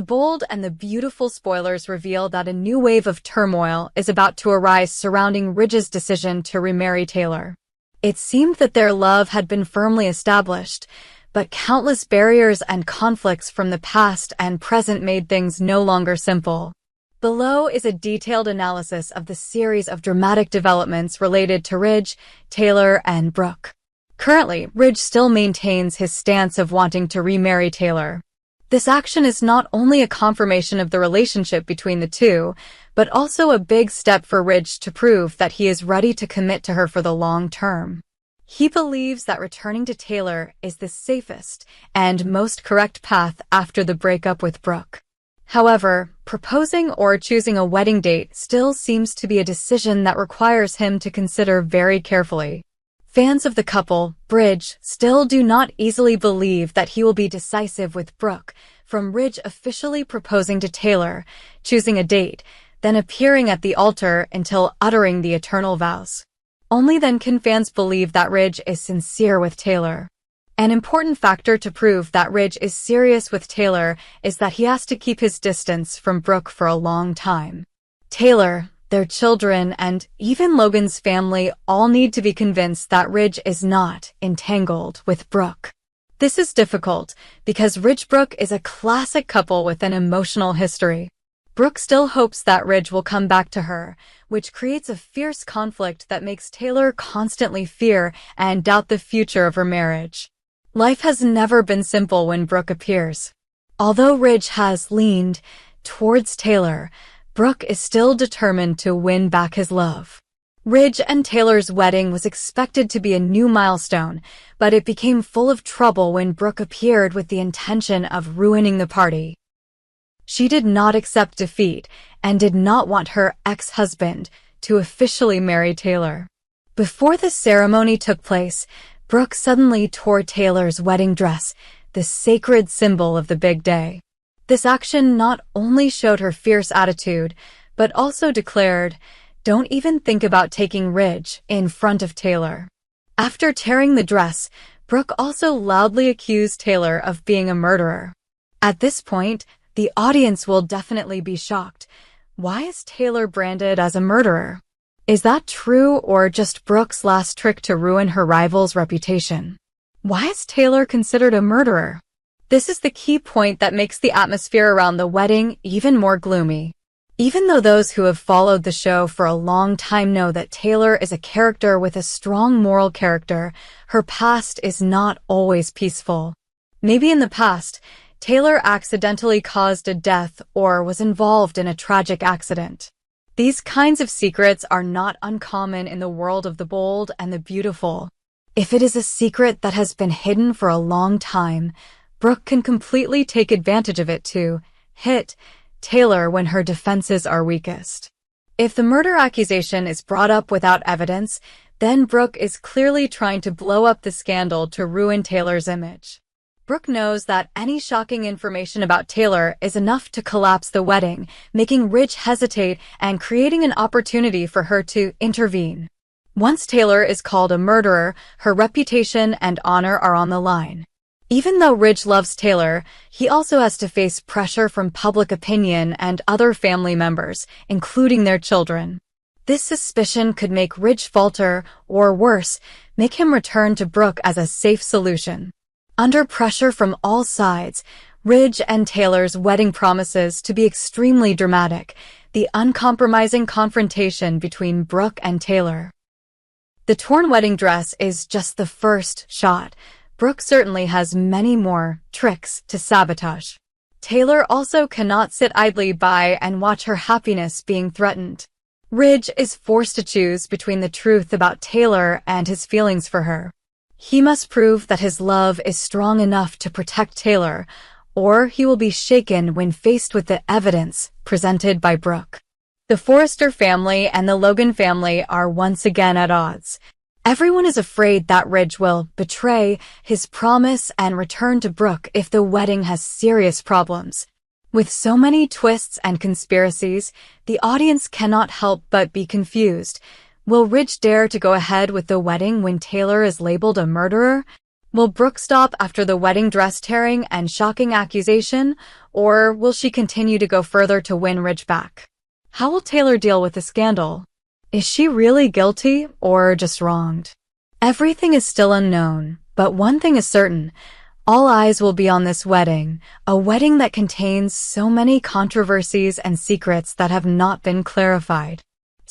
The bold and the beautiful spoilers reveal that a new wave of turmoil is about to arise surrounding Ridge's decision to remarry Taylor. It seemed that their love had been firmly established, but countless barriers and conflicts from the past and present made things no longer simple. Below is a detailed analysis of the series of dramatic developments related to Ridge, Taylor, and Brooke. Currently, Ridge still maintains his stance of wanting to remarry Taylor. This action is not only a confirmation of the relationship between the two, but also a big step for Ridge to prove that he is ready to commit to her for the long term. He believes that returning to Taylor is the safest and most correct path after the breakup with Brooke. However, proposing or choosing a wedding date still seems to be a decision that requires him to consider very carefully. Fans of the couple, Ridge, still do not easily believe that he will be decisive with Brooke, from Ridge officially proposing to Taylor, choosing a date, then appearing at the altar until uttering the eternal vows. Only then can fans believe that Ridge is sincere with Taylor. An important factor to prove that Ridge is serious with Taylor is that he has to keep his distance from Brooke for a long time. Taylor, their children, and even Logan's family all need to be convinced that Ridge is not entangled with Brooke. This is difficult because Ridge-Brooke is a classic couple with an emotional history. Brooke still hopes that Ridge will come back to her, which creates a fierce conflict that makes Taylor constantly fear and doubt the future of her marriage. Life has never been simple when Brooke appears. Although Ridge has leaned towards Taylor, Brooke is still determined to win back his love. Ridge and Taylor's wedding was expected to be a new milestone, but it became full of trouble when Brooke appeared with the intention of ruining the party. She did not accept defeat and did not want her ex-husband to officially marry Taylor. Before the ceremony took place, Brooke suddenly tore Taylor's wedding dress, the sacred symbol of the big day. This action not only showed her fierce attitude, but also declared, "Don't even think about taking Ridge in front of Taylor." After tearing the dress, Brooke also loudly accused Taylor of being a murderer. At this point, the audience will definitely be shocked. Why is Taylor branded as a murderer? Is that true or just Brooke's last trick to ruin her rival's reputation? Why is Taylor considered a murderer? This is the key point that makes the atmosphere around the wedding even more gloomy. Even though those who have followed the show for a long time know that Taylor is a character with a strong moral character, her past is not always peaceful. Maybe in the past, Taylor accidentally caused a death or was involved in a tragic accident. These kinds of secrets are not uncommon in the world of the bold and the beautiful. If it is a secret that has been hidden for a long time, Brooke can completely take advantage of it to hit Taylor when her defenses are weakest. If the murder accusation is brought up without evidence, then Brooke is clearly trying to blow up the scandal to ruin Taylor's image. Brooke knows that any shocking information about Taylor is enough to collapse the wedding, making Ridge hesitate and creating an opportunity for her to intervene. Once Taylor is called a murderer, her reputation and honor are on the line. Even though Ridge loves Taylor, he also has to face pressure from public opinion and other family members, including their children. This suspicion could make Ridge falter, or worse, make him return to Brooke as a safe solution. Under pressure from all sides, Ridge and Taylor's wedding promises to be extremely dramatic, the uncompromising confrontation between Brooke and Taylor. The torn wedding dress is just the first shot. Brooke certainly has many more tricks to sabotage. Taylor also cannot sit idly by and watch her happiness being threatened. Ridge is forced to choose between the truth about Taylor and his feelings for her. He must prove that his love is strong enough to protect Taylor, or he will be shaken when faced with the evidence presented by Brooke. The Forrester family and the Logan family are once again at odds. Everyone is afraid that Ridge will betray his promise and return to Brooke if the wedding has serious problems. With so many twists and conspiracies, the audience cannot help but be confused. Will Ridge dare to go ahead with the wedding when Taylor is labeled a murderer? Will Brooke stop after the wedding dress tearing and shocking accusation, or will she continue to go further to win Ridge back? How will Taylor deal with the scandal? Is she really guilty or just wronged? Everything is still unknown, but one thing is certain. All eyes will be on this wedding, a wedding that contains so many controversies and secrets that have not been clarified.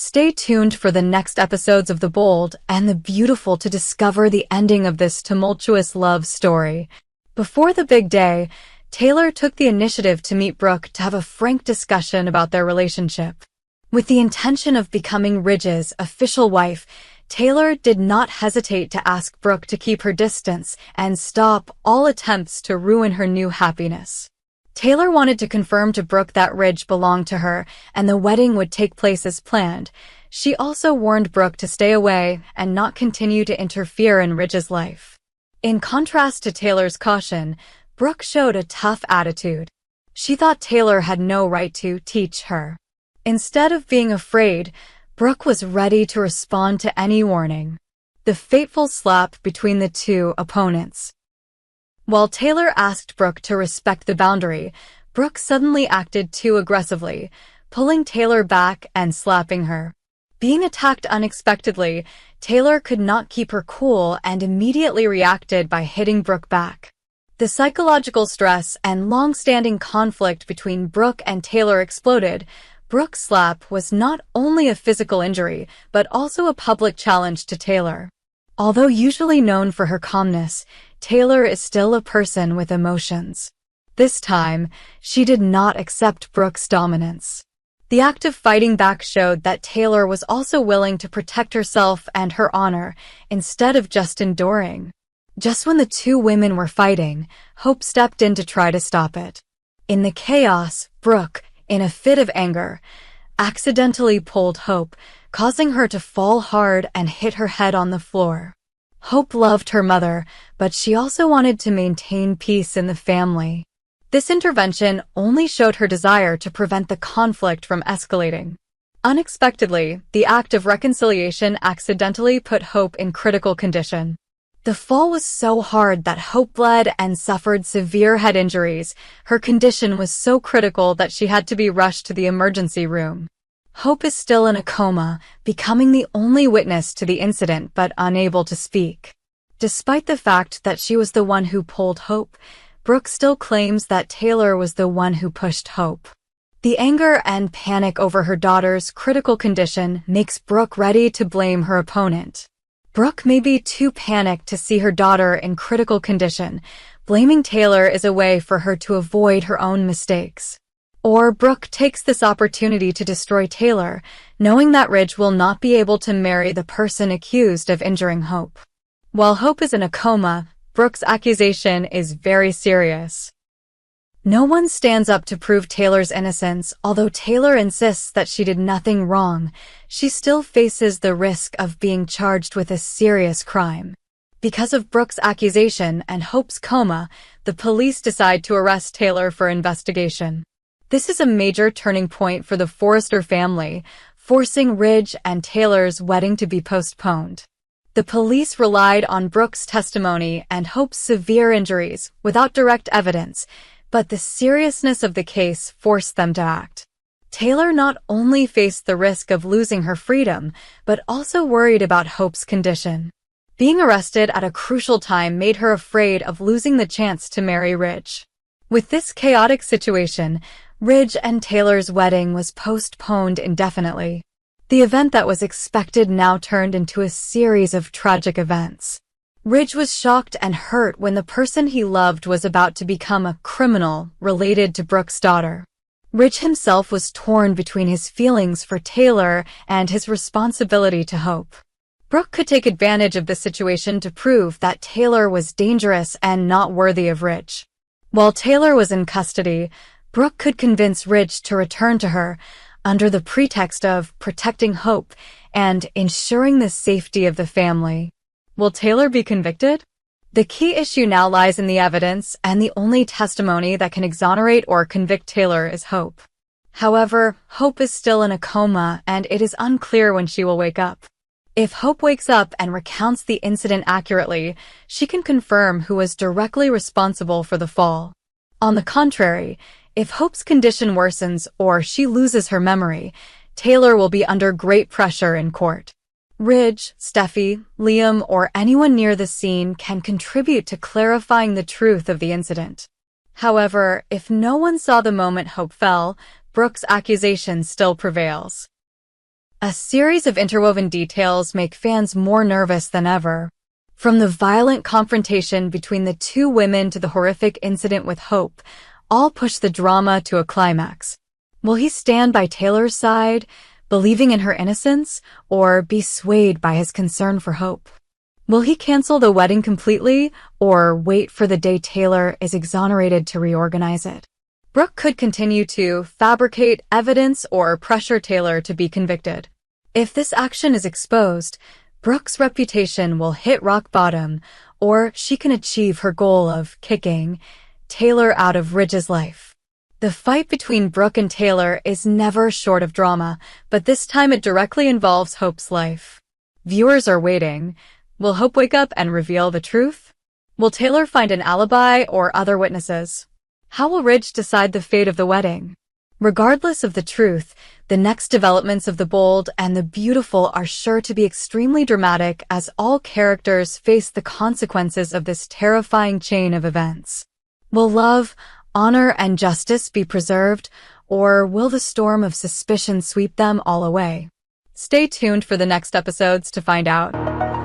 Stay tuned for the next episodes of The Bold and the Beautiful to discover the ending of this tumultuous love story. Before the big day, Taylor took the initiative to meet Brooke to have a frank discussion about their relationship. With the intention of becoming Ridge's official wife, Taylor did not hesitate to ask Brooke to keep her distance and stop all attempts to ruin her new happiness. Taylor wanted to confirm to Brooke that Ridge belonged to her and the wedding would take place as planned. She also warned Brooke to stay away and not continue to interfere in Ridge's life. In contrast to Taylor's caution, Brooke showed a tough attitude. She thought Taylor had no right to teach her. Instead of being afraid, Brooke was ready to respond to any warning. The fateful slap between the two opponents. While Taylor asked Brooke to respect the boundary, Brooke suddenly acted too aggressively, pulling Taylor back and slapping her. Being attacked unexpectedly, Taylor could not keep her cool and immediately reacted by hitting Brooke back. The psychological stress and long-standing conflict between Brooke and Taylor exploded. Brooke's slap was not only a physical injury, but also a public challenge to Taylor. Although usually known for her calmness, Taylor is still a person with emotions. This time, she did not accept Brooke's dominance. The act of fighting back showed that Taylor was also willing to protect herself and her honor, instead of just enduring. Just when the two women were fighting, Hope stepped in to try to stop it. In the chaos, Brooke, in a fit of anger, accidentally pulled Hope, causing her to fall hard and hit her head on the floor. Hope loved her mother, but she also wanted to maintain peace in the family. This intervention only showed her desire to prevent the conflict from escalating. Unexpectedly, the act of reconciliation accidentally put Hope in critical condition. The fall was so hard that Hope bled and suffered severe head injuries. Her condition was so critical that she had to be rushed to the emergency room. Hope is still in a coma, becoming the only witness to the incident but unable to speak. Despite the fact that she was the one who pulled Hope, Brooke still claims that Taylor was the one who pushed Hope. The anger and panic over her daughter's critical condition makes Brooke ready to blame her opponent. Brooke may be too panicked to see her daughter in critical condition. Blaming Taylor is a way for her to avoid her own mistakes. Or Brooke takes this opportunity to destroy Taylor, knowing that Ridge will not be able to marry the person accused of injuring Hope. While Hope is in a coma, Brooke's accusation is very serious. No one stands up to prove Taylor's innocence. Although Taylor insists that she did nothing wrong, she still faces the risk of being charged with a serious crime. Because of Brooke's accusation and Hope's coma, the police decide to arrest Taylor for investigation. This is a major turning point for the Forrester family, forcing Ridge and Taylor's wedding to be postponed. The police relied on Brooke's testimony and Hope's severe injuries without direct evidence, but the seriousness of the case forced them to act. Taylor not only faced the risk of losing her freedom, but also worried about Hope's condition. Being arrested at a crucial time made her afraid of losing the chance to marry Ridge. With this chaotic situation, Ridge and Taylor's wedding was postponed indefinitely. The event that was expected now turned into a series of tragic events. Ridge was shocked and hurt when the person he loved was about to become a criminal related to Brooke's daughter. Ridge himself was torn between his feelings for Taylor and his responsibility to Hope. Brooke could take advantage of the situation to prove that Taylor was dangerous and not worthy of Ridge. While Taylor was in custody, Brooke could convince Ridge to return to her under the pretext of protecting Hope and ensuring the safety of the family. Will Taylor be convicted? The key issue now lies in the evidence, and the only testimony that can exonerate or convict Taylor is Hope. However, Hope is still in a coma, and it is unclear when she will wake up. If Hope wakes up and recounts the incident accurately, she can confirm who was directly responsible for the fall. On the contrary, if Hope's condition worsens or she loses her memory, Taylor will be under great pressure in court. Ridge, Steffi, Liam, or anyone near the scene can contribute to clarifying the truth of the incident. However, if no one saw the moment Hope fell, Brooke's accusation still prevails. A series of interwoven details make fans more nervous than ever. From the violent confrontation between the two women to the horrific incident with Hope, all push the drama to a climax. Will he stand by Taylor's side, believing in her innocence, or be swayed by his concern for Hope? Will he cancel the wedding completely, or wait for the day Taylor is exonerated to reorganize it? Brooke could continue to fabricate evidence or pressure Taylor to be convicted. If this action is exposed, Brooke's reputation will hit rock bottom, or she can achieve her goal of kicking Taylor out of Ridge's life. The fight between Brooke and Taylor is never short of drama, but this time it directly involves Hope's life. Viewers are waiting. Will Hope wake up and reveal the truth? Will Taylor find an alibi or other witnesses? How will Ridge decide the fate of the wedding? Regardless of the truth, the next developments of The Bold and the Beautiful are sure to be extremely dramatic as all characters face the consequences of this terrifying chain of events. Will love, honor, and justice be preserved, or will the storm of suspicion sweep them all away? Stay tuned for the next episodes to find out.